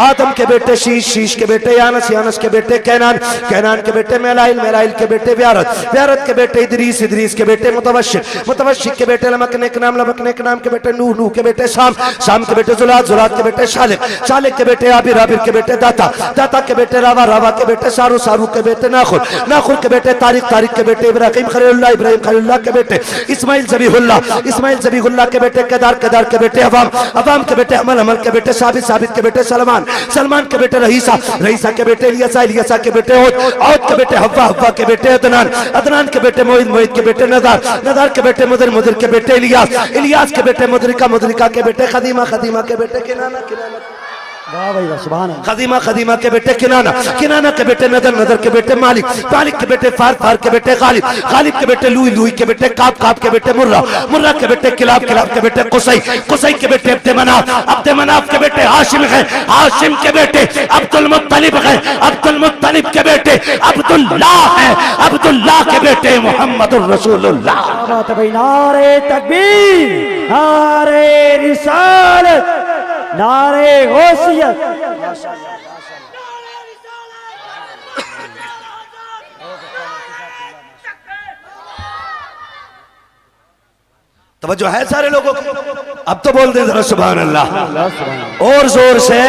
आदम के बेटे शीश, शीश के बेटे यानस, यानस के बेटे कैनान, कैनान के बेटे मेलाइल, मेलाइल के बेटे व्यारत, व्यारत के बेटे इदरीस, इदरीस के बेटे मुतवशिक, मुतवशिक के बेटे लमकनेक नाम, लमकनेक नाम के बेटे नूह, नूह के बेटे शाम, शाम के बेटे जुलाद, जुलाद के बेटे शालिक, शालिक के बेटे आबिर, आबिर के बेटे दाता, दाता के बेटे रावा, रावा के बेटे सारू, सारू के बेटे नाखुर, नाखुर के बेटे तारिक, तारिक के बेटे इब्राहिम खलीलुल्लाह, इब्राहिम खलीलुल्लाह के बेटे इस्माइल ज़बीहुल्लाह, इस्माइल ज़बीहुल्लाह के बेटे केदार, केदार के बेटे अवाम, अवाम के बेटे अमल, अमल के बेटे साबित, साबित के बेटे सलमान, सलमान के बेटे रहीसा, रहीसा के बेटे इलियासा, इलियासा के बेटे औद, औद के बेटे हव्वा, हव्वा के बेटे अदनान, अदनान के बेटे मोइद, मोइद के बेटे नदार, नदार के बेटे मुदर, मुदर के बेटे इलियास, इलियास के बेटे मुदरिका, मुदरिका के बेटे खदीमा, खदीमा के बेटे किनाना, किनाना खदीमा, खदीमा के बेटे किनाना, किनाना के बेटे नदर, नदर के बेटे मालिक, मालिक के बेटे फार, फार के बेटे गालिब, गालिब के बेटे लुई, लुई के बेटे काब, काब के बेटे मुर्रा, मुर्रा के बेटे किलाब, किलाब के बेटे कुसै, कुसै के बेटे अब्दे मनाफ, अब्दे मनाफ के बेटे हाशिम है, हाशिम के बेटे अब्दुल मुत्तलिब है, अब्दुल मुत्तलिब के बेटे अब्दुल्लाह है, अब्दुल्लाह के बेटे मुहम्मदुर रसूलुल्लाह। नारे तकबीर, नारे रिसालत, नारे गौसियत। तवज्जो है सारे लोगों को? अब तो बोल दे जरा सुभान अल्लाह और जोर से।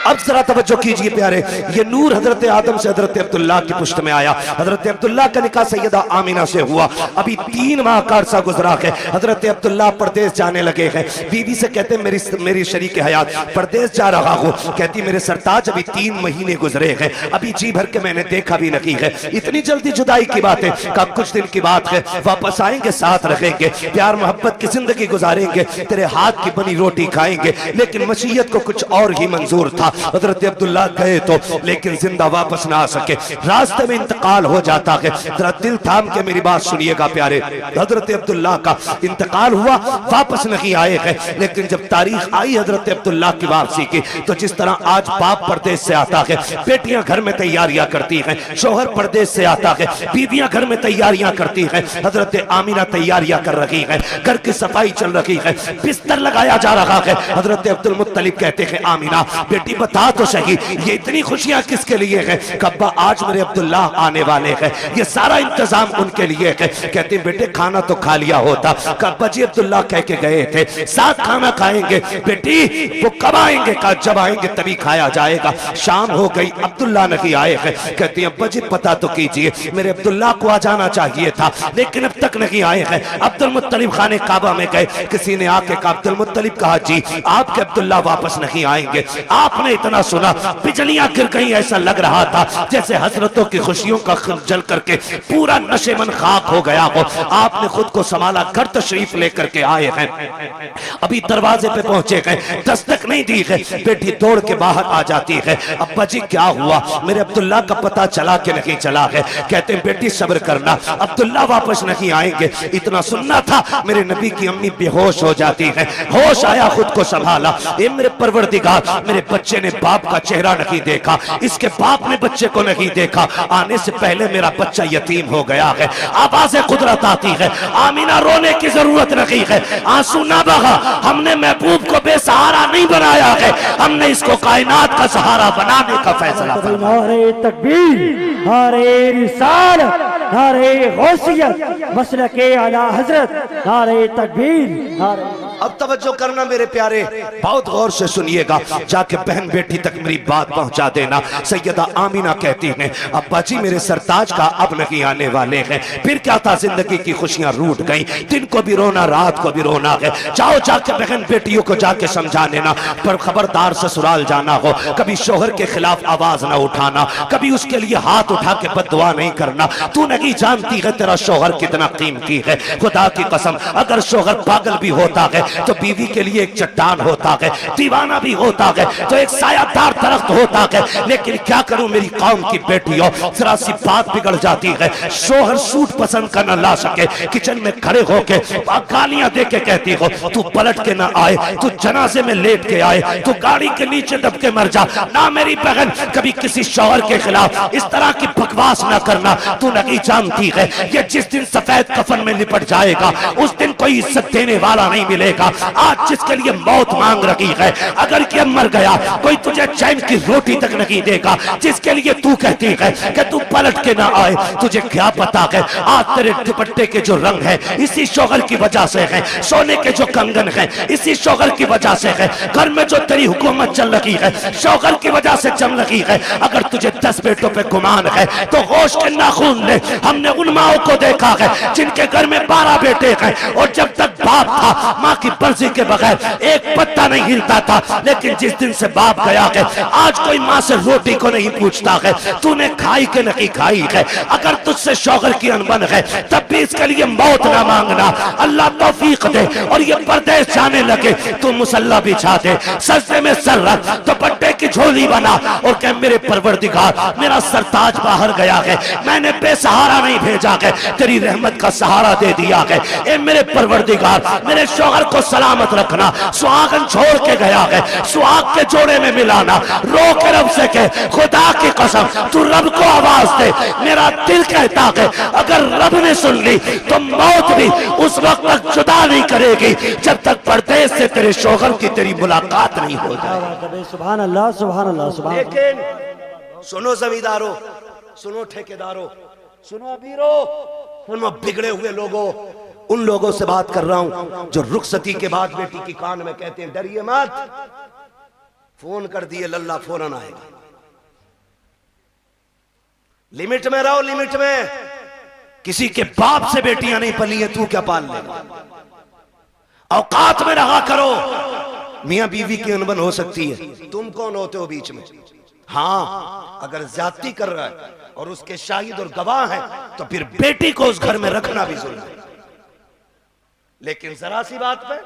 अब जरा तवज्जो कीजिए प्यारे, ये नूर हजरत आदम से हजरत अब्दुल्लाह की पुश्त में आया। हजरत अब्दुल्लाह का निकाह सैयदा आमिना से हुआ। अभी 3 माह का अरसा गुजरा है। हजरत अब्दुल्लाह परदेश जाने लगे हैं। बीवी से कहते मेरी मेरी शरीक हयात परदेश जा रहा हूँ। कहती मेरे सरताज अभी 3 महीने गुजरे हैं, अभी जी भर के मैंने देखा भी नहीं है। इतनी जल्दी जुदाई की बात है? का कुछ दिन की बात है, वापस आएंगे, साथ रहेंगे, प्यार मोहब्बत की जिंदगी गुजारेंगे, तेरे हाथ की बनी रोटी खाएंगे। लेकिन मशीयत को कुछ और ही मंजूर था। हजरत अब्दुल्लाह गए तो, लेकिन जिंदा वापस ना आ सके, रास्ते में इंतकाल हो जाता है। जरा दिल थाम के मेरी बात सुनिएगा प्यारे, हजरत अब्दुल्लाह का इंतकाल हुआ, वापस नहीं आए हैं। लेकिन जब तारीख आई हजरत अब्दुल्लाह की वापसी की, तो जिस तरह आज बाप परदेश से आता है, बेटियां घर में तैयारियां करती हैं, शोहर परदेश से आता है, बीवियां घर में तैयारियां करती हैं। हजरत आमिना तैयारियां कर रही है, घर की सफाई चल रही है, बिस्तर लगाया जा रहा है। हजरत अब्दुल मुत्तलिब कहते हैं आमिना बेटी बता तो सही, ये इतनी खुशियां किसके लिए है? कब्बा आज मेरे अब्दुल्लाह आने वाले हैं, ये सारा इंतजाम उनके लिए है। कहते बेटे खाना तो खा लिया होता। कब्बा जी अब्दुल्लाह कह के गए थे साथ खाना खाएंगे। बेटी वो कब आएंगे? का जब आएंगे तभी खाया जाएगा। शाम हो गई, अब्दुल्लाह नहीं आए हैं। कहती अब्बा जी पता तो कीजिए, मेरे अब्दुल्लाह को आ जाना चाहिए था, लेकिन अब तक नहीं आए हैं। अब्दुल मुत्तलिब खाने काबा में गए, किसी ने आके कहा अब्दुल मुत्तलिब कहा जी आपके अब्दुल्लाह वापस नहीं आएंगे। आपने इतना सुना, बिजलियां गिर गई, ऐसा लग रहा था जैसे हजरतों की खुशियों का जल करके पूरा नशेमन खाक हो गया हो। आपने खुद को संभाला, घर तशरीफ लेकर के आए हैं। अभी दरवाजे पे पहुंचे गए, दस्तक नहीं दी है, बेटी दौड़ के बाहर आ जाती है। अब्बा जी क्या हुआ? मेरे अब्दुल्लाह का पता चला कि नहीं चला है? कहते हैं बेटी सब्र करना, अब्दुल्लाह वापस नहीं आएंगे। इतना सुनना था, मेरे नबी की अम्मी बेहोश हो जाती है। होश आया, खुद को संभाला, ए मेरे परवरदिगार, मेरे बच्चे ने बाप का चेहरा नहीं देखा, इसके बाप ने बच्चे को नहीं देखा, आने से पहले मेरा बच्चा यतीम हो गया है। आवाज़े कुदरत आती है, आमीना रोने की जरूरत नहीं है, आंसू ना बहा। हमने महबूब को बेसहारा नहीं बनाया है, हमने इसको कायनात का सहारा बनाने का फैसला किया। नारे तकबीर, नारे रिसालत, नारे गौसियत, मसलके आला हजरत, नारे तकबीर, नारे। अब तवज्जो करना मेरे प्यारे, बहुत गौर से सुनिएगा, जाके बहन बेटी तक मेरी बात पहुंचा देना। सैयदा आमिना कहती हैं अब्बा जी मेरे सरताज का अब नहीं आने वाले हैं। फिर क्या था, जिंदगी की खुशियां रूठ गई, दिन को भी रोना, रात को भी रोना है। जाओ जाके बहन बेटियों को जाके समझा लेना, पर खबरदार ससुराल जाना हो, कभी शोहर के खिलाफ आवाज ना उठाना, कभी उसके लिए हाथ उठा के बददुआ नहीं करना। तू नहीं जानती है तेरा शोहर कितना कीमती है। खुदा की कसम, अगर शोहर पागल भी होता है तो बीवी के लिए एक चट्टान होता है, दीवाना भी होता है तो एक सायादार दरख्त होता है। लेकिन क्या करूं मेरी कौम की बेटियों, जरा सी बात बिगड़ जाती है, शोहर सूट पसंद कर न ला सके, किचन में खड़े होके गालियां दे के कहती हो तू पलट के ना आए, तू जनाजे में लेट के आए, तू गाड़ी के नीचे दब के मर जा। ना मेरी बहन, कभी किसी शोहर के खिलाफ इस तरह की बकवास ना करना। तू नहीं जानती है, ये जिस दिन सफेद कफन में लिपट जाएगा उस दिन कोई इज्जत देने वाला नहीं मिलेगा। देगा। आज जिसके लिए मौत मांग रही है, अगर ये मर गया कोई तुझे चैन की रोटी तक नहीं देगा। जिसके लिए तू कहती है कि तू पलट के ना आए, तुझे क्या पता है आज तेरे दुपट्टे के जो रंग है इसी शौहर की वजह से है, सोने के जो कंगन है इसी शौहर की वजह से है, घर में जो तेरी हुकूमत चल रही है शौहर की वजह से चल रही है। अगर तुझे 10 बेटों पे गुमान है तो होश के नाखून ले। हमने उन माओ को देखा है जिनके घर में 12 बेटे हैं और जब तक बाप था माँ की मर्जी के बगैर एक पत्ता नहीं हिलता था, लेकिन जिस दिन से बाप गया है आज कोई माँ से रोटी को नहीं पूछता है तूने खाई के नहीं खाई है। अगर तुझसे शौहर की अनबन है तब भी इसके लिए मौत ना मांगना, अल्लाह तौफीक दे और ये परदेश जाने लगे तू मुसल्ला बिछा दे, सजदे में सर रख, दुपट्टे की झोली बना और कह मेरे परवरदिगार मेरा सरताज बाहर गया है, मैंने बेसहारा नहीं भेजा है, तेरी रहमत का सहारा दे दिया है। ए मेरे परवरदिगार मेरे शौहर को सलामत रखना, सुहागन छोड़ के गया है, सुहाग के जोड़े में मिलाना, रो के रब से कह खुदा की कसम तू रब को आवाज दे। मेरा दिल कहता है अगर रब ने सुन ली तो मौत भी उस वक्त तक जुदा नहीं करेगी जब तक परदेश से तेरे शौहर की तेरी मुलाकात नहीं हो जाए। सुभान अल्लाह सुभान अल्लाह सुभान। लेकिन सुनो जमींदारों, सुनो ठेकेदारों, सुनो अमीरों, सुनो बिगड़े हुए लोगों, उन लोगों से बात कर रहा हूं जो रुखसती के बाद बेटी की कान में कहते हैं डरिए मत, फोन कर दिए लल्ला फौरन आएगा। लिमिट में रहो, लिमिट में। किसी के बाप से बेटियां नहीं पली है, तू क्या पाल लेगा? औकात में रहा करो। मियां बीवी की अनबन हो सकती है, तुम कौन होते हो बीच में? हाँ, अगर ज्यादती कर रहा है और उसके शाहिद और गवाह हैं तो फिर बेटी को उस घर में रखना भी जुल्म है। लेकिन जरा सी बात पे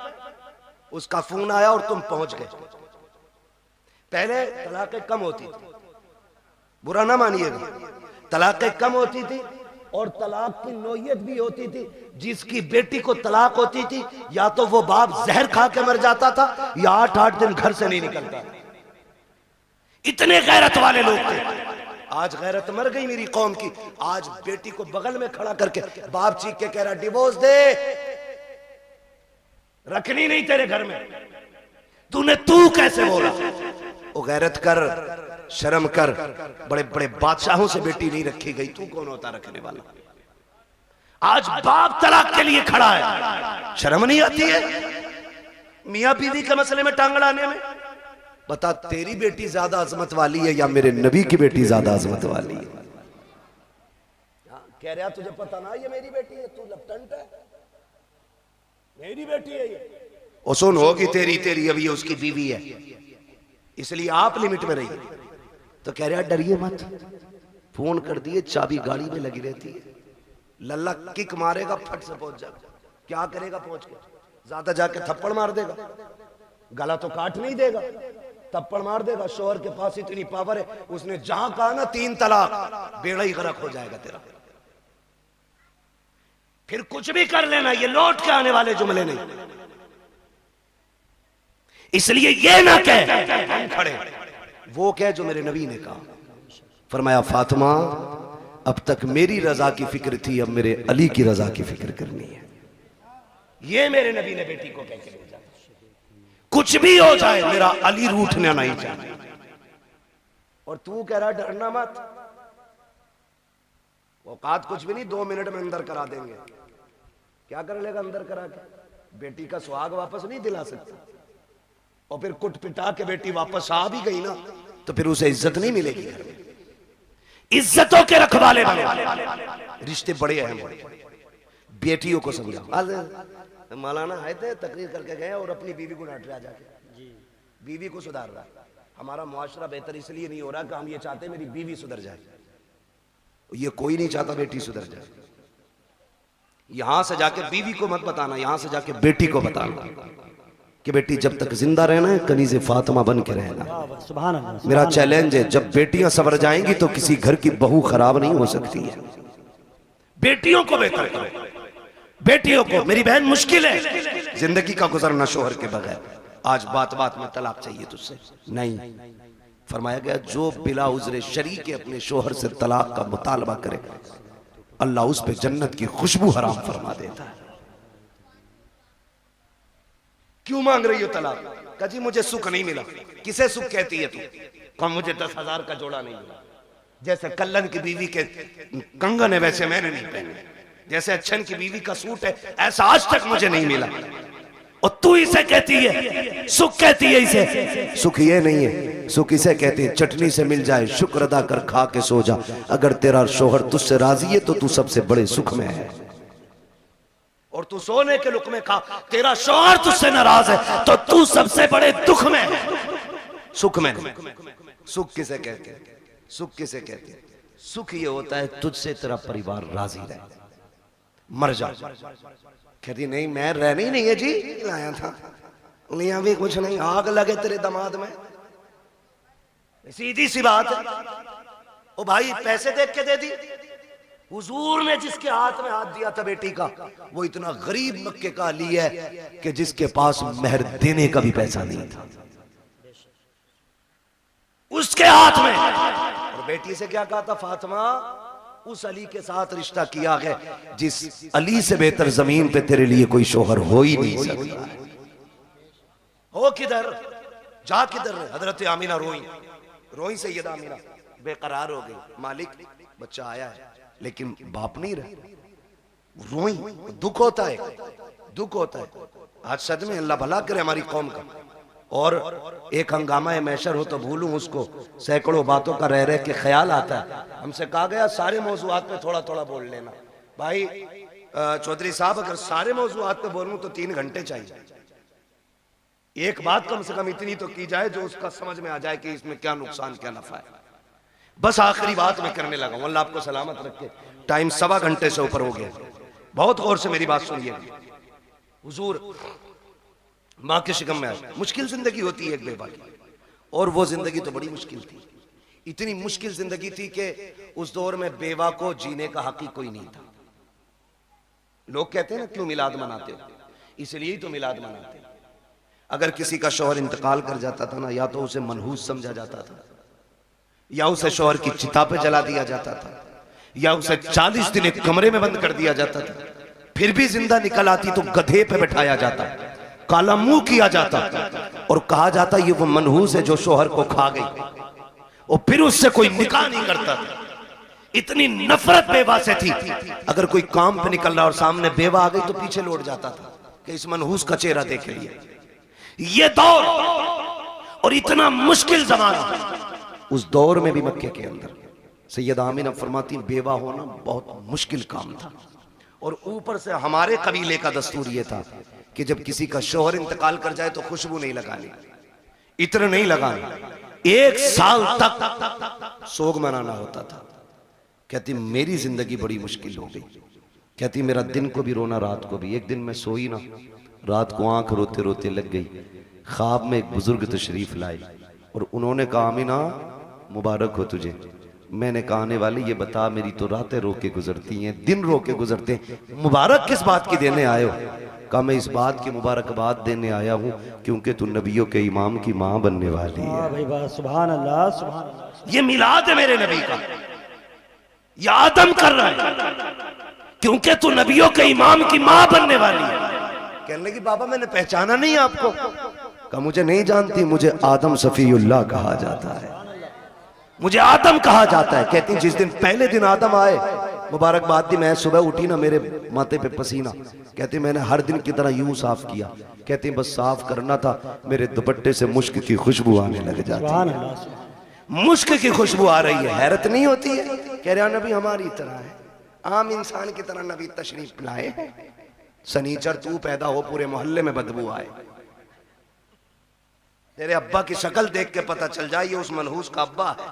उसका फोन आया और तुम पहुंच गए। पहले तलाकें कम होती थी, बुरा ना मानिएगा, तलाकें कम होती थी और तलाक की नौयत भी होती थी। जिसकी बेटी को तलाक होती थी या तो वो बाप जहर खा के मर जाता था या 8-8 दिन घर से नहीं निकलता। इतने गैरत वाले लोग थे। आज गैरत मर गई मेरी कौम की। आज बेटी को बगल में खड़ा करके बाप चीख के कह रहा डिवोर्स दे, रखनी नहीं तेरे घर में। तू कैसे बोला? ओ गैरत कर, शर्म कर। बड़े बड़े बादशाहों से बेटी नहीं रखी गई, तू कौन होता रखने वाला? आज बाप तलाक के लिए खड़ा है, शर्म नहीं आती है मियां बीवी के मसले में टांग अड़ाने में? बता तेरी बेटी ज्यादा अजमत वाली है या मेरे नबी की बेटी ज्यादा अजमत वाली है? कह रहा तुझे पता ना ये मेरी बेटी है, तू लपटंट है, मेरी बेटी है ये। और सुन होगी तेरी अभी उसकी बीवी है, इसलिए आप लिमिट में रहिए। तो कह रहा डरिए मत, फोन कर दिए, चाबी गाड़ी में लगी रहती है, लल्ला किक मारेगा फट से पहुंच जाएगा। क्या करेगा पहुंच के? ज्यादा जाके थप्पड़ मार देगा, गला तो काट नहीं देगा, थप्पड़ मार देगा। शोहर के पास इतनी पावर है, उसने जहां कहा ना 3 तलाक, बेड़ा ही गरक हो जाएगा तेरा। फिर कुछ भी कर लेना, ये लौट के आने वाले जुमले नहीं। इसलिए ये ना कह हम खड़े, वो कह जो मेरे नबी ने कहा। फरमाया फातिमा अब तक मेरी रजा की फिक्र थी, अब मेरे अली की रजा की फिक्र करनी है। ये मेरे नबी ने बेटी को कह के भेजा। कुछ भी हो जाए मेरा अली रूठना नहीं चाहिए। और तू कह रहा डरना मत, औकात कुछ भी नहीं, 2 मिनट में अंदर करा देंगे। क्या कर लेगा अंदर करा के? बेटी का सुहाग वापस नहीं दिला सकता। और फिर कुट पिटा के बेटी वापस आ भी गई ना तो फिर उसे इज्जत नहीं मिलेगी घर में। इज्जतों के रखवाले बने, रिश्ते बड़े अहम हैं। बेटियों को समझाओ। मौलाना आए थे, तकरीर करके गए और अपनी बीवी को डांट रहा जाके, बीवी को सुधार रहा। हमारा मुआशरा बेहतर इसलिए नहीं हो रहा कि हम ये चाहते मेरी बीवी सुधर जाए। ये कोई नहीं चाहता बेटी सुधर जाए। यहां से जाके बीवी को मत बताना, यहां से जाके बेटी को बताना कि बेटी जब तक जिंदा रहना है कनीज़े फातिमा बन के रहना। सुभान अल्लाह। मेरा चैलेंज है, जब बेटियां सवर जाएंगी तो किसी घर की बहू खराब नहीं हो सकती है। बेटियों को बेहतर करो, बेटियों को। मेरी बहन मुश्किल है जिंदगी का गुजरना शोहर के बगैर। आज बात बात में तलाक चाहिए तुझसे नहीं। फरमाया गया जो बिला उज़्र शरीक अपने शोहर से तलाक का मुतालबा करे अल्लाह उस पे जन्नत की खुशबू हराम फरमा देता है। क्यों मांग रही हो तलाक? कहा जी मुझे सुख नहीं मिला। किसे सुख कहती है तू? कहा मुझे 10,000 का जोड़ा नहीं मिला। जैसे कल्लन की बीवी के कंगन है वैसे मैंने नहीं पहने, जैसे अच्छन की बीवी का सूट है ऐसा आज तक मुझे नहीं मिला। और तू इसे कहती है सुख कहती है इसे? सुख ये नहीं है, सुख इसे कहती है चटनी से मिल जाए शुक्र अदा कर खा के सो जा। अगर तेरा शोहर तुझसे राजी है तो तू सबसे बड़े सुख में है। और तू सोने के लुक में खा, तेरा शोहर तुझसे नाराज है तो तू सबसे बड़े दुख में है, सुख में नहीं। सुख किसे कहते हैं? सुख किसे कहते हैं? सुख ये होता है तुझसे तेरा परिवार राजी रहे, मर जा। कहती नहीं मैं रहनी नहीं है जी, लाया था लिया भी कुछ नहीं, आग लगे तेरे दामाद में, सीधी सी बात है। ओ भाई पैसे देख के दे दी। हुजूर ने जिसके हाथ में हाथ दिया था बेटी का, वो इतना गरीब मक्के का अली है कि जिसके पास मेहर देने का भी पैसा नहीं था, उसके हाथ में। और बेटी से क्या कहा था? फातिमा उस अली के साथ रिश्ता किया है जिस अली से बेहतर जमीन पे तेरे लिए कोई शोहर हो ही नहीं सकता। हो किधर जा किधर? हजरत आमीना रोई रोई, सैयदा आमीना बेकरार हो गई। मालिक बच्चा आया है लेकिन बाप नहीं रहे, रोई। दुख होता है, दुख होता है। आज सदमे, अल्लाह भला करे हमारी कौम का। और एक हंगामा मैशर हो तो भूलूं उसको, सैकड़ों बातों का रह के ख्याल आता है। हमसे कहा गया सारे मौजूआत पे थोड़ा थोड़ा बोल लेना। भाई चौधरी साहब अगर सारे मौजूआत पे बोलूं तो 3 घंटे चाहिए। एक बात कम से कम इतनी तो की जाए जो उसका समझ में आ जाए कि इसमें क्या नुकसान क्या नफा है। बस आखिरी बात मैं करने लगा हूं, अल्लाह आपको सलामत रखे। टाइम 1.25 घंटे से ऊपर हो गया। बहुत गौर से मेरी बात सुनिए। हुजूर माँ के शिकम में आए। मुश्किल जिंदगी होती है एक बेवा की, और वो जिंदगी तो बड़ी मुश्किल थी। इतनी मुश्किल जिंदगी थी कि उस दौर में बेवा को जीने का हक ही कोई नहीं था। लोग कहते हैं ना क्यों मिलाद मनाते हो? इसलिए ही तो मिलाद मनाते हैं। अगर किसी का शौहर इंतकाल कर जाता था ना, या तो उसे मनहूस समझा जाता था, या उसे शौहर की चिता पे जला दिया जाता था, या उसे 40 दिन एक कमरे में बंद कर दिया जाता था। फिर भी जिंदा निकल आती तो गधे पे बैठाया जाता, काला मुंह किया जाता और कहा जाता ये वो मनहूस है जो शौहर को खा गई, और फिर उससे कोई निकाह नहीं करता। इतनी नफरत बेवा से थी। अगर कोई काम पे निकल रहा और सामने बेवा आ गई तो पीछे लौट जाता था कि इस मनहूस का चेहरा देख लिए। ये दौर और इतना मुश्किल जमाना, उस दौर में भी मक्के के अंदर सैयदा आमीना फरमाती बेवा होना बहुत मुश्किल काम था। और ऊपर से हमारे कबीले का दस्तूर ये था कि जब किसी का शौहर इंतकाल कर जाए तो खुशबू नहीं लगानी, इत्र नहीं लगाना, 1 साल तक सोग मनाना होता था। कहती मेरी जिंदगी बड़ी मुश्किल हो गई। कहती मेरा दिन को भी रोना रात को भी। एक दिन मैं सोई ना, रात को आंख रोते रोते लग गई। ख्वाब में एक बुजुर्ग तशरीफ लाए और उन्होंने कहा आमीना मुबारक हो तुझे। मैंने कहा आने वाले ये बता, मेरी तो रातें रो के गुजरती हैं, दिन रो के गुजरते हैं, मुबारक किस बात की देने आए हो? कहा मैं इस बात की मुबारकबाद देने आया हूँ क्योंकि तू नबियों के इमाम की माँ बनने वाली है। भाई वाह, सुभान अल्लाह, सुभान अल्लाह। ये मिलाद है मेरे नबी का, ये आदम कर रहा है क्योंकि तू नबियों के इमाम की माँ बनने वाली है। कहने लगी बाबा मैंने पहचाना नहीं आपको। कहा मुझे नहीं जानती, मुझे आदम सफीउल्लाह कहा जाता है, मुझे आदम कहा जाता है। कहती जिस दिन पहले दिन आदम आए मुबारकबाद दी, मैं सुबह उठी ना मेरे माथे पे पसीना। कहती मैंने हर दिन की तरह यूं साफ किया। कहती बस साफ करना था, मेरे दुपट्टे से मुश्क की खुशबू आने लग जाती। मुश्क की खुशबू आ रही है, हैरत नहीं होती है? कह रहा नबी हमारी तरह है, आम इंसान की तरह नबी तशरीफ लाए। सनीचर तू पैदा हो पूरे मोहल्ले में बदबू आए, तेरे अब्बा की शक्ल देख के पता चल जाए ये उस मनहूस का अब्बा है,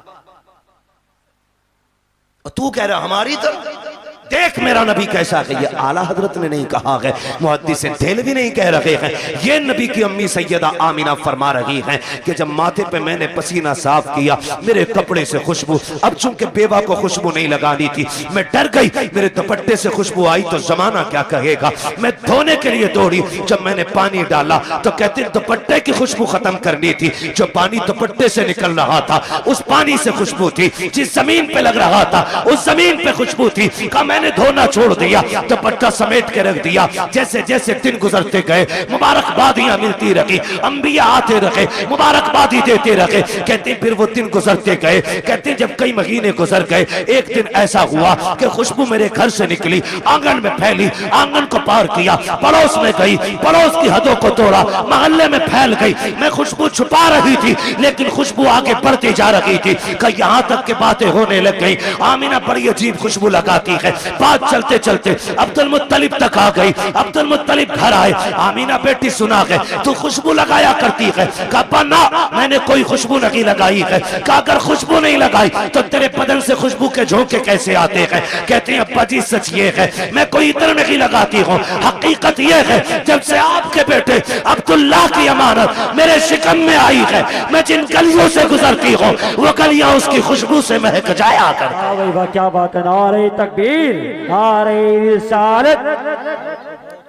और तू कह रहा हमारी तरह। देख मेरा नबी कैसा है। ये आला हजरत ने नहीं कहा है, मुहद्दिस देहलवी नहीं कह रहे हैं, ये नबी की अम्मी सैयदा आमीना फरमा रही हैं कि जब माथे पे मैंने पसीना साफ किया मेरे कपड़े से खुशबू, अब चूंकि बेवा को खुशबू नहीं लगानी थी मैं डर गई, मेरे दुपट्टे से खुशबू आई तो जमाना क्या कहेगा। मैं धोने के लिए दौड़ी, जब मैंने पानी डाला तो कहते दुपट्टे की खुशबू खत्म करनी थी। जो पानी दुपट्टे से निकल रहा था उस पानी से खुशबू थी, जिस जमीन पे लग रहा था उस जमीन पे खुशबू थी। कहा मैंने धोना छोड़ दिया, दुपट्टा समेट के रख दिया। जैसे जैसे दिन गुजरते गए मुबारकबादियां मिलती रही, अंबिया आते रहे, मुबारकबादी देते रहे। कहते फिर वो दिन गुजरते गए। कहते जब कई महीने गुजर गए, एक दिन ऐसा हुआ कि खुशबू मेरे घर से निकली, आंगन में फैली, आंगन को पार किया, पड़ोस में गई, पड़ोस की हदों को तोड़ा, मोहल्ले में फैल गई। मैं खुशबू छुपा रही थी, लेकिन खुशबू आगे बढ़ती जा रही थी कि यहाँ तक के बातें होने लग गई। आमीना बड़ी अजीब खुशबू लगाती है। बात चलते चलते अब्दुल मुत्तलिब तक आ गई। अब्दुल मुत्तलिब घर आए। आमीना बेटी सुना है तू खुशबू लगाया करती है। कहा ना, मैंने कोई खुशबू नहीं लगाई है। कहा अगर खुशबू नहीं लगाई तो तेरे बदन से खुशबू के झोंके कैसे आते हैं? कहते हैं अब्बा जी सच ये है, मैं कोई इत्र नहीं लगाती हूँ। हकीकत ये है जब से आपके बेटे अब्दुल्ला की अमानत मेरे शिकम में आई है, मैं जिन गलियों से गुजरती हूँ वो गलियां उसकी खुशबू से महक जाया कर। भाई वाह क्या बात है, नारे तकबीर, नारे रिसालत।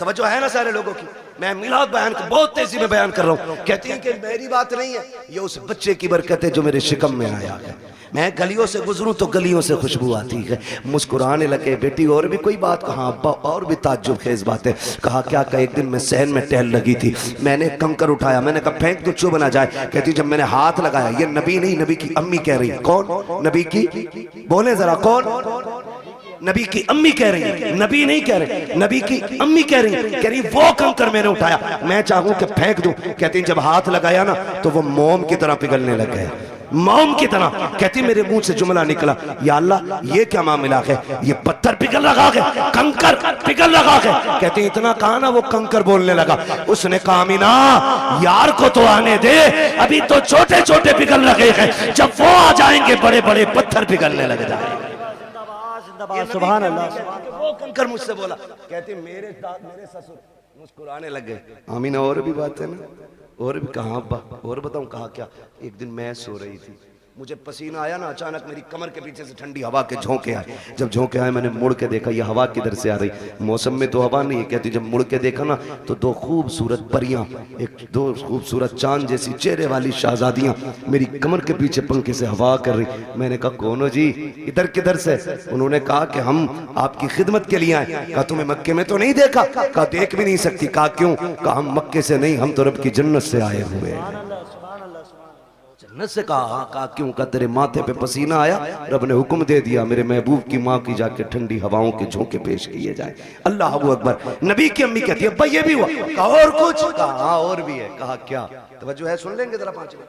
तवज्जो है ना सारे लोगों की? मैं मिलाद बयान को बहुत तेजी में बयान कर रहा हूँ। कहती हैं कि मेरी बात नहीं है, ये उस बच्चे की बरकत है जो मेरे शिकम में आया है। मैं गलियों से गुजरूं तो गलियों से खुशबू आती है। मुस्कुराने लगे। बेटी और भी कोई बात? कहा अब्बा और भी ताज्जुब खेज बातें। कहा क्या? का एक दिन मैं सहन में टहल लगी थी, मैंने कंकर उठाया, मैंने कहा फेंक तो चुभ ना जाए। कहती जब मैंने हाथ लगाया, ये नबी नहीं नबी की अम्मी कह रही। कौन नबी की? बोले जरा कौन? नबी की अम्मी कह रही है, नबी नहीं कह रहे, नबी की अम्मी कह रही वो कंकर मैंने उठाया, मैं चाहूं कि फेंक दूं। कहती जब हाथ लगाया ना तो वो मोम की तरह पिघलने लग गए, मोम की तरह। कहती मेरे मुंह से जुमला निकला, या अल्लाह ये क्या मामला है, ये पत्थर पिघल रहा है, कंकर पिघल रहा है। कहती इतना कहा ना वो कंकर बोलने लगा। उसने कहा आमीना यार को तो आने दे, अभी तो छोटे छोटे पिघल रहे हैं, जब वो आ जाएंगे बड़े बड़े पत्थर पिघलने लग जाएंगे। सुभान अल्लाह। वो कंकर मुझसे बोला। कहती मेरे ससुर मुस्कुराने लग गए। आमीना और भी बात है ना? और भी? कहा अब्बा और बताऊं? कहा क्या? एक दिन मैं सो रही थी, मुझे पसीना आया ना, अचानक मेरी कमर के पीछे से ठंडी हवा के झोंके आए। जब झोंके आए मैंने मुड़ के देखा, ये हवा किधर से आ रही? मौसम में तो हवा नहीं है। कहती जब मुड़ के देखा ना तो दो खूबसूरत परियां, दो खूबसूरत चांद जैसी चेहरे वाली शहजादियां मेरी कमर के पीछे पंखे से हवा कर रही। मैंने कहा कौन हो जी, इधर किधर से? उन्होंने कहा कि हम आपकी खिदमत के लिए आए। कहा तुम्हें मक्के में तो नहीं देखा? कहा देख भी नहीं सकती। कहा क्यों? कहा हम मक्के से नहीं, हम तो रब की जन्नत से आए हुए हैं। जन्नत से? कहा क्यों? का तेरे माथे पे पसीना आया, रब ने हुक्म दे दिया मेरे महबूब की माँ की जाके ठंडी हवाओं के झोंके पेश किए जाए। अल्लाह अकबर। नबी की अम्मी कहती है अब्बा ये भी हुआ? कहा और कुछ? कहा और भी है। कहा क्या? तवज्जो है, सुन लेंगे जरा 5 मिनट,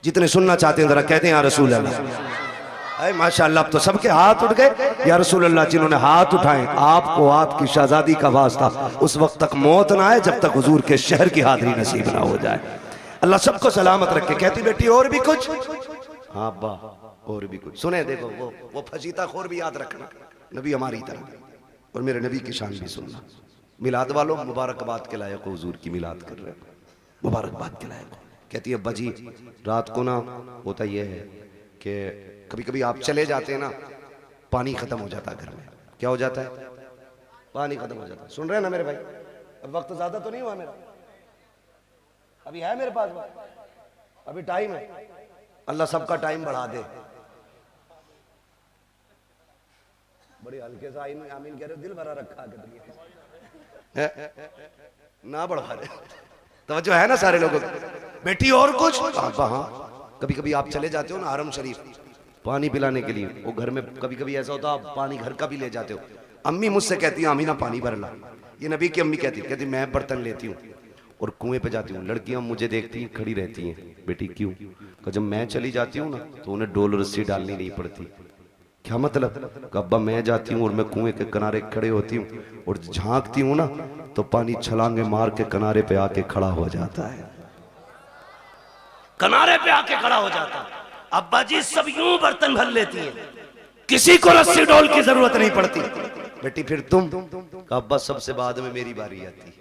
जितने सुनना चाहते हैं जरा कहते हैं या रसूल अल्लाह। माशाअल्लाह, अब तो सबके हाथ उठ गए या रसूल अल्लाह। जिन्होंने हाथ उठाए आपको आपकी शहजादी का वास्ता उस वक्त तक मौत ना आए जब तक हुजूर के शहर की हाजिरी नसीब ना हो जाए। अल्लाह सबको सलामत रखे। कहती बेटी और भी कुछ? हाँ अब्बा और भी कुछ। सुने देखो वो फजीता खोर भी याद रखना, नबी हमारी तरह, और मेरे नबी की शान भी सुनना। मिलाद वालों मुबारकबाद के लायक हुजूर की मिलाद कर रहे हो, मुबारकबाद के लायक। कहती है अब्बा जी रात को ना होता यह है कि कभी कभी आप चले जाते हैं ना, पानी खत्म हो जाता है घर में। क्या हो जाता है? पानी खत्म हो जाता है। सुन रहे हैं ना मेरे भाई? अब वक्त ज्यादा तो नहीं हुआ मेरा, अभी है मेरे पास, अभी टाइम है। अल्लाह सबका टाइम बढ़ा दे। बड़ी हल्के से आमीन कह रहे हो, दिल भरा रखा है ना बढ़ा दे। तवज्जो है ना सारे लोगों को? बेटी और कुछ? हाँ, कभी कभी आप चले जाते हो ना हरम शरीफ पानी पिलाने के लिए, वो घर में कभी कभी ऐसा होता आप पानी घर का भी ले जाते हो। अम्मी मुझसे कहती है आमीना पानी भर ला। ये नबी की अम्मी कहती मैं बर्तन लेती हूँ और कुएं पे जाती हूँ। लड़कियां मुझे देखती हैं, खड़ी रहती हैं। बेटी क्यों? तो जब मैं चली जाती हूँ ना तो उन्हें डोल रस्सी डालनी नहीं पड़ती। क्या मतलब? अब्बा मैं जाती हूँ और मैं कुएं के किनारे खड़े होती हूँ और झांकती हूँ ना तो पानी छलांगे मार के किनारे पे आके खड़ा हो जाता है, किनारे पे आके खड़ा हो जाता है। अब्बा जी सब यूं बर्तन भर लेती हैं, किसी को रस्सी डोल की जरूरत नहीं पड़ती। बेटी फिर तुम? अब्बा सबसे बाद में मेरी बारी आती है,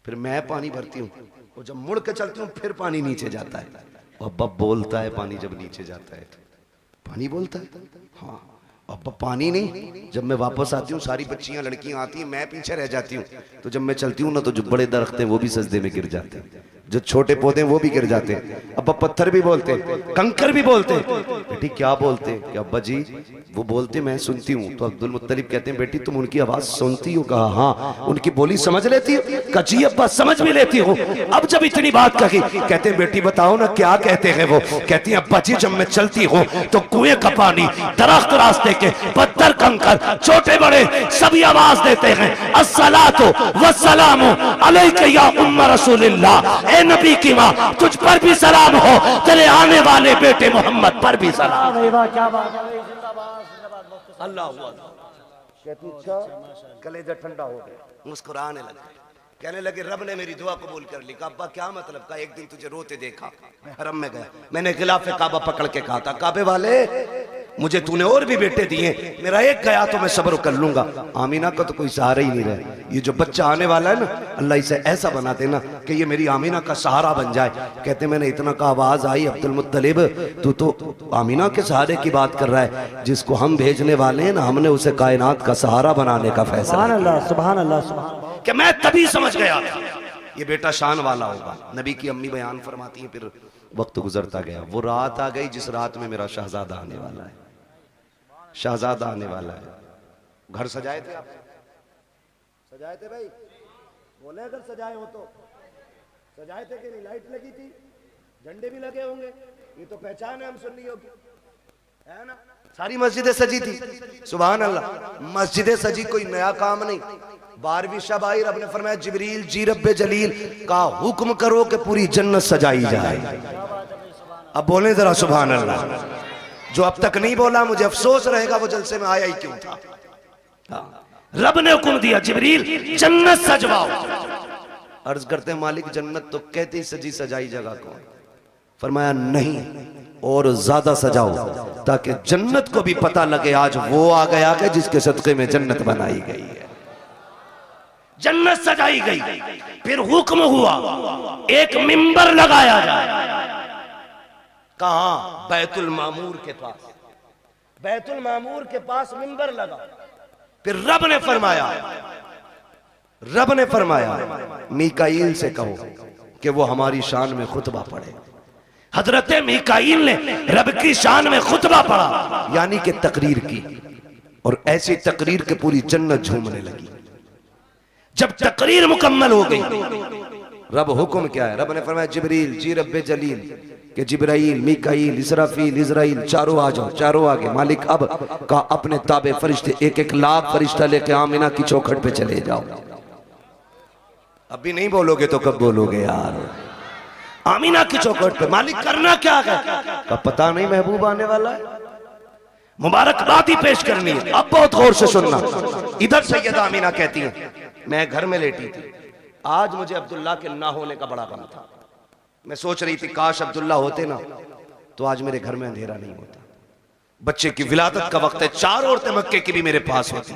फिर मैं पानी भरती हूँ और जब मुड़ के चलती हूँ फिर पानी नीचे जाता है। अब्बा बोलता है पानी जब नीचे जाता है तो पानी बोलता है। हाँ अब्बा पानी नहीं। जब मैं वापस आती हूँ सारी बच्चियां लड़कियां आती हैं, मैं पीछे रह जाती हूँ, तो जब मैं चलती हूँ ना तो जो बड़े दरख्त हैं वो भी सजदे में गिर जाते हैं। जो छोटे पौधे वो भी गिर जाते, अब्बा पत्थर भी बोलते, कंकर भी बोलते। बेटी क्या बोलते? कि अब्बा जी वो बोलते मैं सुनती हूँ। तो अब्दुल मुत्तलिब कहते हैं बेटी तुम उनकी आवाज सुनती हो? कहा हाँ। उनकी बोली समझ लेती हो? कहा जी अब्बा समझ भी लेती हो। अब जब इतनी बात कही, कहते हैं बेटी बताओ ना क्या कहते हैं वो? कहती है अब्बा जी जब मैं चलती हूँ तो कुएं का पानी, दरख्त, रास्ते के पत्थर, कंकर, छोटे बड़े सभी आवाज देते हैं अस्सलातु वस्सलामु अलैका या उम्म रसूलिल्लाह। ए नबी की माँ तुझ पर भी सलाम हो, तेरे आने वाले बेटे मोहम्मद पर भी सलाम। क्या बात है, अल्लाह कहती अच्छा कलेजा ठंडा हो गया, मुस्कुराने लगे, कहने लगे रब ने मेरी दुआ कबूल कर ली। अब्बा क्या मतलब? का एक दिन तुझे रोते देखा, मैं हरम में गया, मैंने गिलाफे काबा पकड़ के कहा था काबे वाले मुझे तूने और भी बेटे दिए, मेरा एक गया तो मैं सब्र कर लूंगा। आमीना का तो कोई सहारा ही नहीं रहा। ये जो बच्चा आने वाला है ना, अल्लाह इसे ऐसा बना देना कि ये मेरी आमीना का सहारा बन जाए। कहते मैंने इतना का आवाज आई अब्दुल मुत्तलिब तू तो आमीना के सहारे की बात कर रहा है, जिसको हम भेजने वाले हैं ना हमने उसे कायनात का सहारा बनाने का फैसला। सुभान अल्लाह, सुभान अल्लाह, सुभान। कि मैं तभी समझ गया ये बेटा शान वाला होगा। नबी की अम्मी बयान फरमाती है फिर वक्त गुजरता गया, वो रात आ गई जिस रात में मेरा शहजादा आने वाला है, शहजादा आने वाला है। घर सजाए थे आप? सजाए थे भाई? बोले अगर सजाए हो तो सजाए थे कि नहीं? लाइट लगी थी, झंडे भी लगे होंगे, ये तो पहचान है हम सुन्नियों की, है ना? सारी मस्जिदें सजी थी। सुभान अल्लाह, मस्जिदें सजी कोई नया काम नहीं। 12वीं शब आई, रब ने फरमाया जिब्रील जी रब्बे जलील का हुक्म करो कि पूरी जन्नत सजाई जाए। अब बोले जरा सुभान अल्लाह। जो अब तक नहीं बोला मुझे अफसोस रहेगा वो जलसे में आया ही क्यों था। रब ने हुक्म दिया जिब्रील जन्नत सजवाओ। अर्ज करते मालिक जन्नत तो कहते ही सजी सजाई जगह को। फरमाया नहीं और ज्यादा सजाओ ताकि जन्नत को भी पता लगे आज वो आ गया कि जिसके सदके में जन्नत बनाई गई है। जन्नत सजाई गई, फिर हुक्म हुआ एक मिंबर लगाया जाए। कहां? बैतुल मामूर के पास। बैतुल मामूर के पास मिंबर लगा। फिर रब ने फरमाया मीकाईल से कहो कि वो हमारी शान में खुतबा पढ़े। हजरत मीकाईल ने रब की शान में खुतबा पढ़ा, यानी कि तकरीर की, और ऐसी तकरीर के पूरी जन्नत झूमने लगी। जब तकरीर मुकम्मल हो गई, रब हुक्म क्या है? रब ने फरमाया जिब्रील जी रब्बे जलील कि जिब्राइल, मीकाईल, इसराफील, इजराइल चारों आ जाओ। चारों आगे। मालिक अब का अपने ताबे फरिश्ते 1-1 लाख फरिश्ता लेके आमीना की चौखट पे चले जाओ। अभी नहीं बोलोगे तो कब बोलोगे यार? आमीना की चौखट पे। मालिक करना क्या है? का पता नहीं, महबूब आने वाला है, मुबारकबादी पेश करनी है। अब बहुत गौर से सुनना। इधर सैयदा आमीना कहती है मैं घर में लेटी थी, आज मुझे अब्दुल्ला के ना होने का बड़ा गम था। मैं सोच रही थी काश अब्दुल्ला होते ना तो आज मेरे घर में अंधेरा नहीं होता। बच्चे की विलादत का वक्त है, 4 औरतें मक्के की भी मेरे पास होती,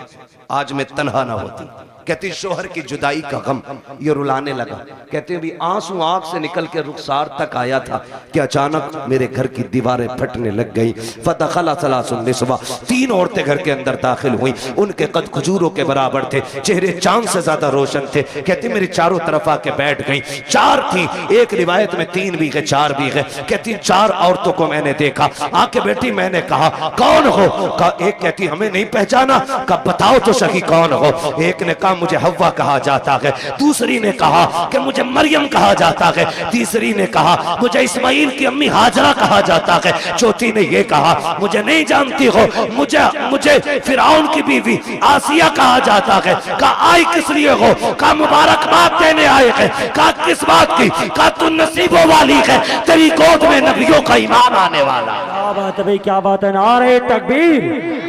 आज मैं तन्हा ना होती। कहती शोहर की जुदाई का गम ये रुलाने लगा। कहते भी आंसू आंख से निकल के रुखसार तक आया था कि अचानक मेरे घर की दीवारें फटने लग गई। फदखला सलासुन निस्वा, 3 औरतें घर के अंदर दाखिल हुई। उनके कद खजूरों के बराबर थे, चेहरे चांद से ज्यादा रोशन थे। कहती मेरी चारों तरफ आके बैठ गई। 4 थी, एक रिवायत में 3 भी गए 4 भी गए। कहती 4 औरतों को मैंने देखा, आके बेटी मैंने कहा कौन हो? का एक कहती हमें नहीं पहचाना। का बताओ तो सही कौन हो? एक ने कहा मुझे हव्वा कहा जाता है, दूसरी ने कहा कि मुझे मरियम कहा जाता है, तीसरी ने कहा मुझे इस्माइल की अम्मी हाजरा कहा जाता है, चौथी ने यह कहा मुझे नहीं जानती हो, मुझे फिरौन की बीवी आसिया कहा जाता है। का आई किस लिए हो? का मुबारकबाद देने आए हैं। का किस बात की? का तू नसीबों वाली है, तेरी गोद में नबियों का इमाम आने वाला। क्या बात है भाई, क्या बात है। नारे तकबीर,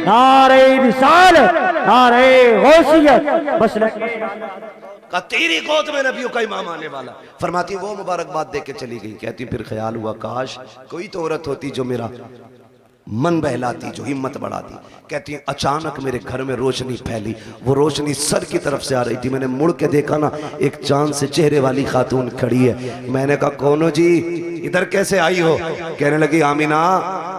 नारे रिसालत, नारे गौसियत। बस का तेरी गोद में नबियों का इमाम आने वाला। फरमाती वो मुबारकबाद दे के चली गई। कहती फिर ख्याल हुआ काश कोई तो औरत होती जो मेरा मन बहलाती, जो हिम्मत बढ़ाती। कहती है अचानक मेरे घर में रोशनी फैली, वो रोशनी सर की तरफ से आ रही थी। मैंने मुड़ के देखा ना, एक चांद से चेहरे वाली खातून खड़ी है। मैंने कहा कौन हो जी, इधर कैसे आई हो? कहने लगी आमीना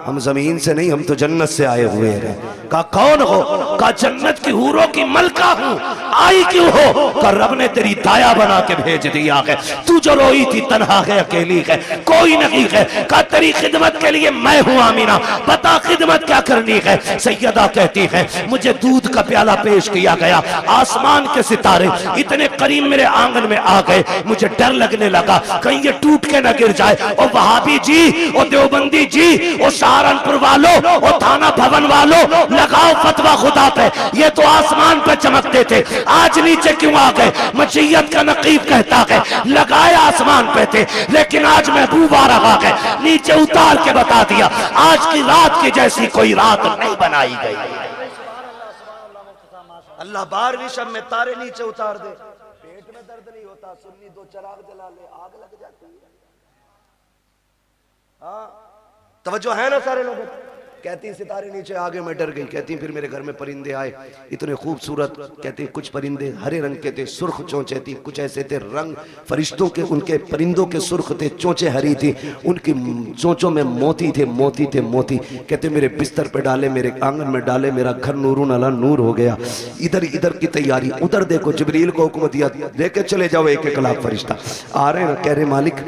हम जमीन से नहीं, हम तो जन्नत से आए हुए हैं। कहा कौन हो? कहा जन्नत की हूरों की मलका हूँ, आई क्यों हो? का रब ने तेरी दाया बना के भेज दिया है। तू जो रोई थी तन्हा है, अकेली है, कोई नहीं है। का तेरी खिदमत के लिए मैं हूं आमीना, बता खिदमत क्या करनी है? सैयदा कहती है मुझे दूध का प्याला पेश किया गया, आसमान के सितारे इतने करीब मेरे आंगन में आ गए, मुझे डर लगने लगा कहीं ये टूट के न गिर जाए। और वहाबी जी, और देवबंदी जी, और सहारनपुर वालों, और थाना भवन वालों, लगाओ फतवा खुदा पे। ये तो आसमान पे चमकते थे, आज नीचे क्यों आ गए? मशीयत का नकीब कहता है लगाए आसमान पे थे, लेकिन आज महबूब आ रहा है, नीचे उतार के बता दिया आज की रात की जैसी कोई रात नहीं बनाई गई। अल्लाह 12वीं शब में तारे नीचे उतार दे, पेट में दर्द नहीं होता, सुन्नी 2 चिराग जला ले, आग लग जाती है। हाँ, तवज्जो है ना सारे लोगों? कहती सितारे नीचे आगे, मैं डर गई। कहती फिर मेरे घर में परिंदे आए, इतने खूबसूरत, कहती कुछ परिंदे हरे रंग के थे, सुर्ख चोंचे थी, कुछ ऐसे थे रंग फरिश्तों के, उनके परिंदों के सुर्ख थे, चोंचे हरी थी, उनकी चोंचों में मोती थे, मोती थे, मोती। कहते मेरे बिस्तर पे डाले, मेरे आंगन में डाले, मेरा घर नूरुन अला नूर हो गया। इधर इधर की तैयारी, उधर देखो जिब्रील को हुक्म दिया लेके चले जाओ 1-1 लाख फरिश्ता आ रहे हैं। कह रहे मालिक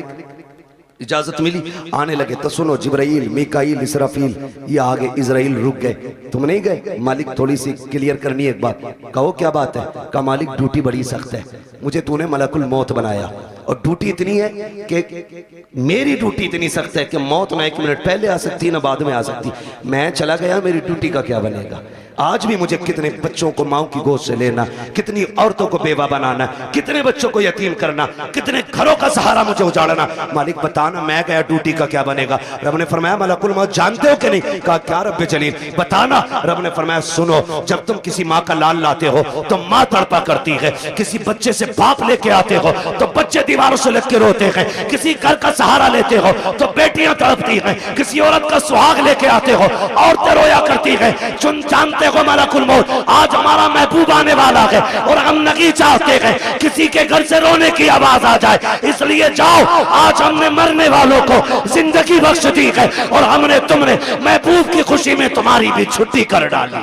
इजाजत मिली, आने लगे। तो सुनो जिब्राइल, मीकाईल, इसराफील, ये आगे, इजराइल रुक गए। तुम नहीं गए? मालिक थोड़ी सी क्लियर करनी है एक बात। कहो क्या बात है? कहा मालिक ड्यूटी बड़ी सख्त है, मुझे तूने मलकुल मौत बनाया और ड्यूटी इतनी है कि मेरी ड्यूटी इतनी सख्त है कि मौत ना 1 मिनट पहले आ सकती ना बाद में आ सकती। मैं चला गया, मेरी ड्यूटी का क्या बनेगा? आज भी मुझे कितने बच्चों को माओ की गोद से लेना, कितनी औरतों को बेवा बनाना, कितने बच्चों को यतीम करना, कितने घरों का सहारा मुझे उजाड़ना। मालिक बताना मैं गया ड्यूटी का क्या बनेगा? रब ने फरमाया मलकुल मौत जानते हो कि नहीं? कहा क्या रब्बे जलील बताना। रब ने फरमाया सुनो, जब तुम किसी माँ का लाल लाते हो तो माँ तड़पा करती है, किसी बच्चे से बाप लेके आते हो तो बच्चे दीवारों से लग के रोते हैं, किसी घर का सहारा लेते हो तो बेटियां तड़पती हैं, किसी औरत का सुहाग लेके आते हो औरतें रोया करती हैं। चुन जानते हो मलकुल मौत आज हमारा महबूब आने वाला है और हम नहीं चाहते हैं किसी के घर से रोने की आवाज आ जाए, इसलिए जाओ आज हमने मरने वालों को जिंदगी बख्श दी है और हमने तुमने महबूब की खुशी में तुम्हारी भी छुट्टी कर डाली।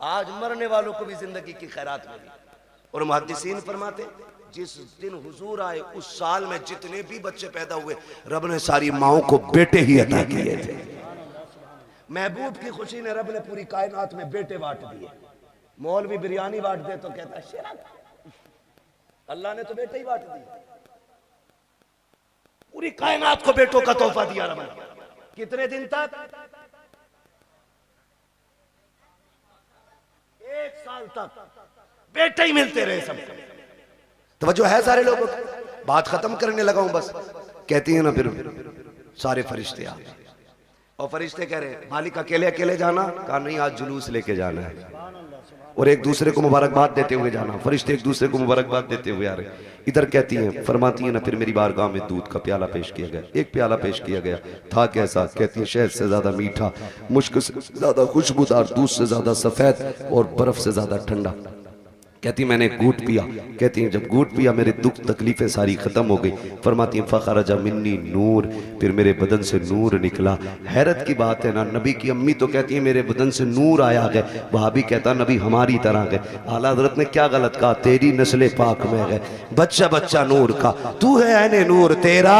आज मरने वालों को भी जिंदगी की खैरात मिली। और मुहद्दिसीन फरमाते जिस दिन हुजूर आए उस साल में जितने भी बच्चे पैदा हुए रब ने सारी माओं को बेटे ही अता किए थे। महबूब की खुशी ने रब ने पूरी कायनात में बेटे बांट दिए। मौलवी बिरयानी बांट दे तो कहता है अल्लाह ने तो बेटे ही बांट दिए। पूरी कायनात को बेटों का तोहफा दिया रब ने। कितने दिन तक? 1 साल तक बेटे ही मिलते रहे सबको। तवज्जो है सारे लोगों को? बात खत्म करने लगा हूं बस। कहती है ना फिर सारे फरिश्ते आ गए और फरिश्ते कह रहे मालिक अकेले अकेले जाना? कहा नहीं आज जुलूस लेके जाना है और एक दूसरे को मुबारकबाद देते हुए जाना। फरिश्ते एक दूसरे को मुबारकबाद देते हुए आ रहे। इधर कहती हैं फरमाती हैं ना फिर मेरी बारगाह में दूध का प्याला पेश किया गया। एक प्याला पेश किया गया था कैसा? कहती है शहद से ज्यादा मीठा, मुश्क से ज्यादा खुशबूदार, दूध से ज्यादा सफेद और बर्फ से ज्यादा ठंडा। कहती मैंने घूट पिया। कहती हैं जब घूट पिया मेरे दुख तकलीफें सारी खत्म हो गई। फरमाती हैं फखरजा मिन्नी नूर, फिर मेरे बदन से नूर निकला। हैरत की बात है ना, नबी की अम्मी तो कहती है मेरे बदन से नूर आया है, वहाबी कहता नबी हमारी तरह है। आला हज़रत ने क्या गलत कहा? तेरी नस्ल पाक में है, बच्चा बच्चा नूर का, तू है ऐने नूर, तेरा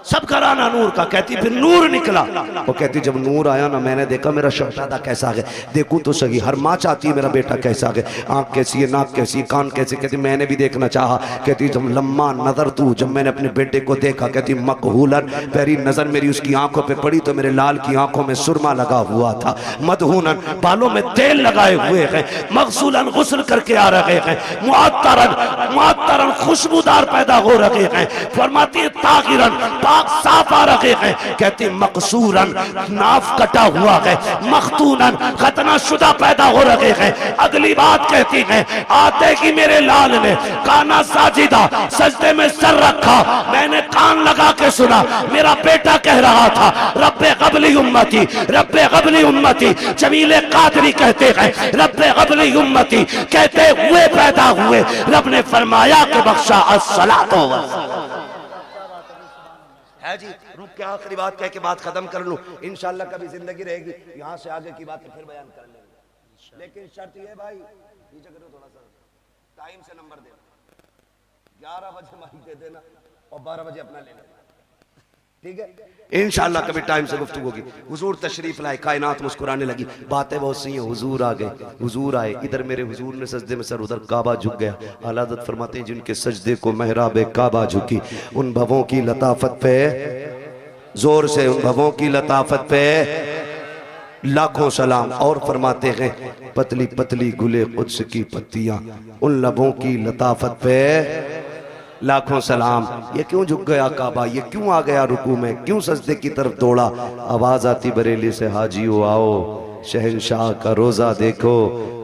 सब घराना नूर का। कहती फिर नूर निकला। वो कहती जब नूर आया ना मैंने देखा मेरा शहजादा कैसा है, देखूं तो सही। हर माँ चाहती है मेरा बेटा कैसा है, आंख कैसी है, नाक कैसी है, कान कैसे। कहती मैंने भी देखना चाहा। कहती जब लम्मा नजर तू, जब मैंने अपने बेटे को देखा, कहती मकहूलन, पहली नजर मेरी उसकी आंखों पे पड़ी तो मेरे लाल की आंखों में सुरमा लगा हुआ था। मदहूनन, बालों में तेल लगाए हुए हैं। मगसूलन, गुस्ल करके आ रहे हैं। मुअत्तरन, मुअत्तरन, खुशबूदार पैदा हो रहे हैं। फरमाती है ताहिरन, पाक साफ आ रहे हैं। कहती मकसूरन, नाफ कटा हुआ है। मखतूनन, खतना शुदा पैदा हो रहे हैं। अगली बात कहती है आते ही मेरे लाल ने काना साजिदा, सजदे में सर रखा। मैंने कान लगा के सुना, मेरा बेटा कह रहा था रब्बे क़ब्ली उम्मती, रब्बे क़ब्ली उम्मती। जमीले कादरी कहते हैं रब्बे क़ब्ली उम्मती, कहते हुए पैदा हुए। रब ने फरमाया कि बख्शा अस्सलातो है जी। रुक के आखिरी बात कह के बात खत्म कर लूं, इंशाल्लाह कभी जिंदगी रहेगी यहां से आगे की बातें फिर बयान कर लेंगे। लेकिन शर्त ये भाई, नीचे करो थोड़ा सा, टाइम से नंबर देना, 11 बजे माइक दे देना और 12 बजे अपना ले लेना, ठीक है। इंशाल्लाह कभी टाइम से गुफ्तगू होगी। हुजूर तशरीफ लाए, कायनात मुस्कुराने लगी, बातें बहुत सी हैं। हुजूर आ गए, हुजूर आए, इधर मेरे हुजूर ने सजदे में सर, उधर काबा झुक गया। आला हज़रत फरमाते हैं जिनके सजदे को महराबे काबा झुकी, उन भवों की लताफत पे, जोर से, उन भवों की लताफत पे लाखों सलाम। और फरमाते हैं पतली पतली गुले कुद्स की पत्तियां, उन लबों की लताफत पे लाखों सलाम। ये क्यों झुक गया काबा, ये क्यों आ गया रुकू में, क्यों सजदे की तरफ दौड़ा। आवाज आती बरेली से, हाजियो आओ शहंशाह का रोजा देखो,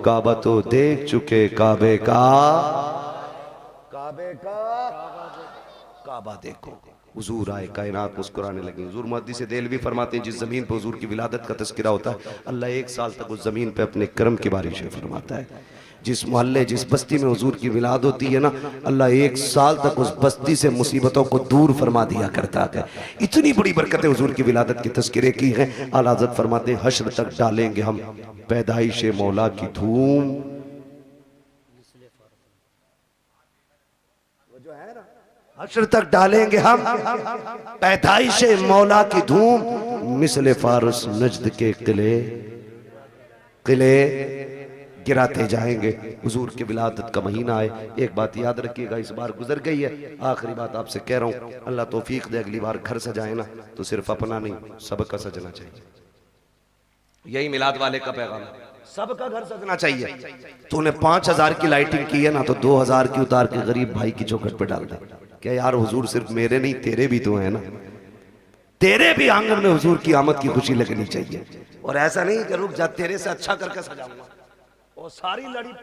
काबा तो देख चुके काबे का, काबे का काबा देखो। हुजूर आए, कायनात मुस्कुराने लगी। हुजूर मुहद्दिस देलवी फरमाते हैं जिस जमीन पर हुजूर की विलादत का तज़किरा होता है, अल्लाह 1 साल तक उस जमीन पे अपने करम की बारिशें फरमाता है। जिस मोहल्ले, जिस बस्ती में हुजूर की विलादत होती है ना, अल्लाह 1 साल तक उस बस्ती से मुसीबतों को दूर फरमा दिया करता है। इतनी बड़ी बरकतें हुजूर की विलादत की तज़किरे की हैं। आला हज़रत फरमाते हैं हश्र तक डालेंगे हम पैदाइश मौला की धूम, हश्र तक डालेंगे हम पैदाइश मौला की धूम, मिसले फारस नजद के किले किले गिराते जाएंगे। हुजूर की विलादत का महीना है। एक बात याद रखिएगा, इस बार गुजर गई है, आखिरी बात आपसे कह रहा हूँ, अल्लाह तौफीक दे अगली बार घर सजाए ना तो सिर्फ अपना नहीं, सबका सजना चाहिए। यही मिलाद वाले का पैगाम है, सबका घर सजना चाहिए। तूने 5000 की लाइटिंग की है ना, तो 2000 की उतार के गरीब भाई की चौखट पे डाल दे। क्या यार, हुजूर सिर्फ मेरे नहीं तेरे भी तो है ना, तेरे भी आंगन में हुजूर की आमद की खुशी लगनी चाहिए। और ऐसा नहीं कि रुक जा, तेरे से अच्छा करके सजाऊंगा, और सारी लड़ी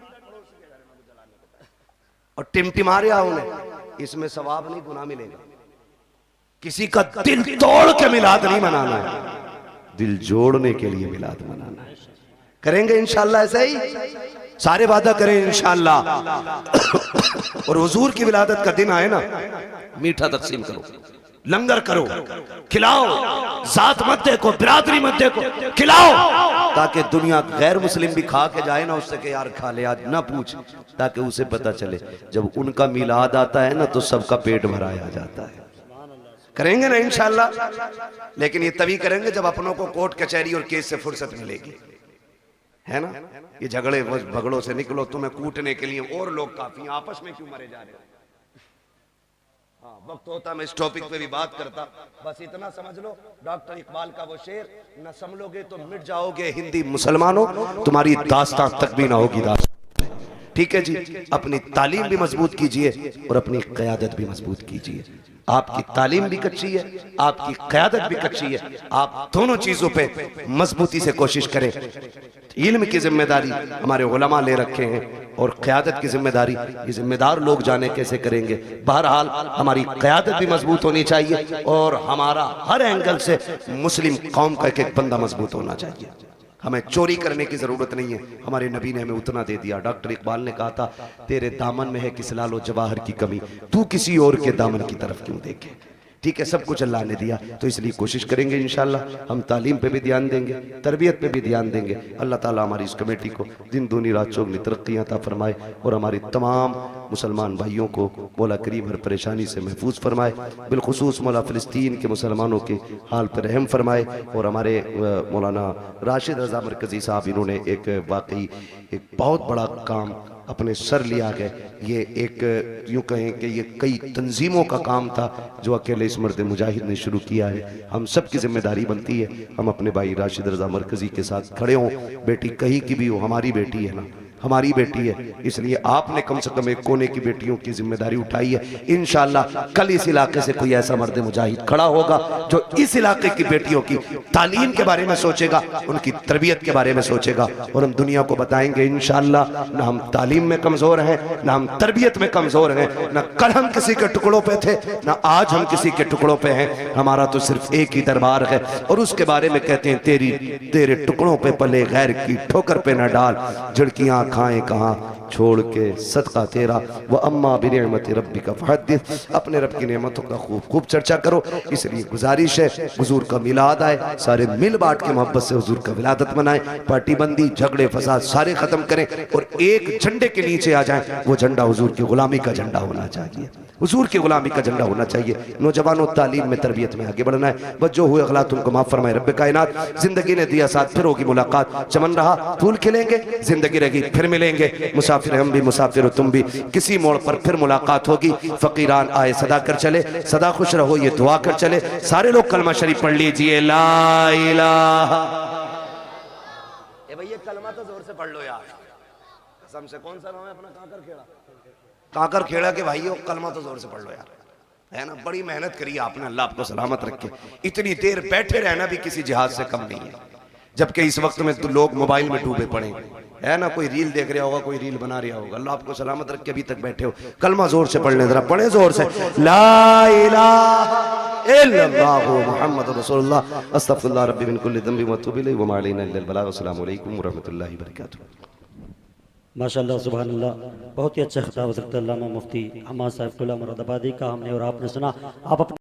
और टिमटिमा रहा उन्हें, इसमें सवाब नहीं, गुनाह मिलेगा। किसी का दिल तोड़ के मिलाद नहीं मनाना है, दिल जोड़ने के लिए मिलाद मनाना है। करेंगे इंशाल्लाह ऐसा ही, सारे वादा करें इंशाल्लाह। और हुजूर की विलादत का दिन आए ना, मीठा तकसीम करो, लंगर करो, खिलाओ, जात मत देखो, बिरादरी मत देखो, खिलाओ, ताकि दुनिया गैर मुस्लिम भी खा के जाए ना, उससे के यार खा ले आज, ना पूछ, ताकि उसे पता चले जब उनका मिलाद आता है ना तो सबका पेट भराया जाता है। करेंगे ना इंशाल्लाह, लेकिन ये तभी करेंगे जब अपनों को कोर्ट कचहरी और केस से फुर्सत मिलेगी, है ना। ये झगड़े भगड़ों से निकलो, तुम्हें कूटने के लिए और लोग काफी हैं, आपस में क्यों मरे जा रहे हो। हाँ, वक्त होता मैं इस टॉपिक पे भी बात करता, बस इतना समझ लो, डॉक्टर इकबाल का वो शेर, न संभलोगे तो मिट जाओगे हिंदी मुसलमानों, तुम्हारी दास्तां तक भी ना होगी दास्तां। ठीक है जी, अपनी तालीम भी मजबूत कीजिए और अपनी क़यादत भी मजबूत कीजिए। आपकी तालीम भी कच्ची है, आपकी क़यादत भी कच्ची है, आप दोनों चीजों पे मजबूती से कोशिश करें। इल्म की जिम्मेदारी हमारे उलमा ले रखे हैं और क़यादत की जिम्मेदारी ये जिम्मेदार लोग जाने कैसे करेंगे। बहरहाल हमारी क़यादत भी मजबूत होनी चाहिए और हमारा हर एंगल से मुस्लिम कौम का एक बंदा मजबूत होना चाहिए। हमें चोरी करने की जरूरत नहीं है, हमारे नबी ने हमें उतना दे दिया। डॉक्टर इकबाल ने कहा था, तेरे दामन में है किस लालो जवाहर की कमी, तू किसी और के दामन की तरफ क्यों देखे। ठीक है, सब कुछ अल्लाह ने दिया, तो इसलिए कोशिश करेंगे इंशाल्लाह, हम तालीम पे भी ध्यान देंगे, तरबियत पे भी ध्यान देंगे। अल्लाह ताला हमारी इस कमेटी को दिन दूनी रात चौगनी तरक्की अता फरमाए और हमारी तमाम मुसलमान भाइयों को मौला करीम हर परेशानी से महफूज फरमाए। बिलखुसूस मौला फ़िलिस्तीन के मुसलमानों के हाल पर रहम फरमाए। और हमारे मौलाना राशिद रज़ा मरकज़ी साहब, इन्होंने एक वाकई एक बहुत बड़ा काम अपने सर लिया गया। ये एक यूँ कहें कि ये कई तंजीमों का काम था जो अकेले इस मर्द मुजाहिद ने शुरू किया है। हम सब की जिम्मेदारी बनती है, हम अपने भाई राशिद रज़ा मरकज़ी के साथ खड़े हों। बेटी कहीं की भी हो, हमारी बेटी है ना, हमारी बेटी है, इसलिए आपने कम से कम एक कोने की बेटियों की जिम्मेदारी उठाई है। इंशाल्लाह कल इस इलाके से कोई ऐसा मर्द मुजाहिद खड़ा होगा जो इस इलाके की बेटियों की तालीम के बारे में सोचेगा, उनकी तरबियत के बारे में सोचेगा, और हम दुनिया को बताएंगे इंशाल्लाह ना हम तालीम में कमजोर हैं, ना हम तरबियत में कमजोर हैं, ना कल हम किसी के टुकड़ों पे थे, ना आज हम किसी के टुकड़ों पे हैं। हमारा तो सिर्फ एक ही दरबार है और उसके बारे में कहते हैं, तेरे टुकड़ों पे पले गैर की ठोकर पे न डाल, झिड़कियां खाएं कहाँ, छोड़ के सदका तेरा, व अम्मा बिनिअमति रब्बिका फहद्दिस, अपने रब की नेमतों का खूब खूब चर्चा करो। इसलिए गुजारिश है हुजूर का मिलाद आए, सारे मिल बांट के मोहब्बत से हुजूर का विलादत मनाएं, पार्टी बंदी झगड़े फसाद सारे खत्म करें और एक झंडे के नीचे आ जाएं। वो झंडा हुजूर की गुलामी का झंडा होना चाहिए, हुजूर की गुलामी का झंडा होना चाहिए। नौजवानों तालीम में तरबियत में आगे बढ़ना है। बस जो हुए अगलात उनको माफ फरमाए रब्बे कायनात। जिंदगी ने दिया साथ, फिर होगी मुलाकात। चमन रहा फूल खिलेंगे, जिंदगी रहेगी फिर मिलेंगे। मुसाफिर हम भी, मुसाफिर हो तुम भी, किसी मोड़ पर फिर मुलाकात होगी। फकीरान आए सदा कर चले, सदा खुश रहो ये दुआ कर चले। सारे लोग कलमा शरीफ पढ़ लीजिए, ला इलाहा। ए भैया कलमा तो जोर से पढ़ लो यार, कसम से। कौन सा नाम है अपना? काकर खेड़ा। काकर खेड़ा के भाइयों कलमा तो जोर से पढ़ लो यार, है ना। बड़ी मेहनत करी आपने, अल्लाह आपको सलामत रखे। इतनी देर बैठे रहना भी किसी जिहाद से कम नहीं है, जबकि इस वक्त में तो लोग मोबाइल में डूबे पड़े, है ना। कोई रील देख रहा होगा, कोई रील बना रहा होगा। अल्लाह आपको सलामत रखे, अभी तक बैठे हो। कलमा जोर से पढ़ लें, जरा पढ़े जोर से, ला इलाहा इल्लल्लाहु मुहम्मदुर रसूलुल्लाह अस्तगफिरुल्लाह रब्बी मिन कुल्ली ज़ंबि व अतूबु इलैहि व मा अलैना इल्लल बलाग। अस्सलामु अलैकुम व रहमतुल्लाहि व बरकातुहू। माशाअल्लाह सुभान अल्लाह, बहुत ही अच्छा खिताब हज़रत अल्लामा मुफ्ती हम्माद साहिब मुरादाबादी का हमने और आपने सुना। आप अपने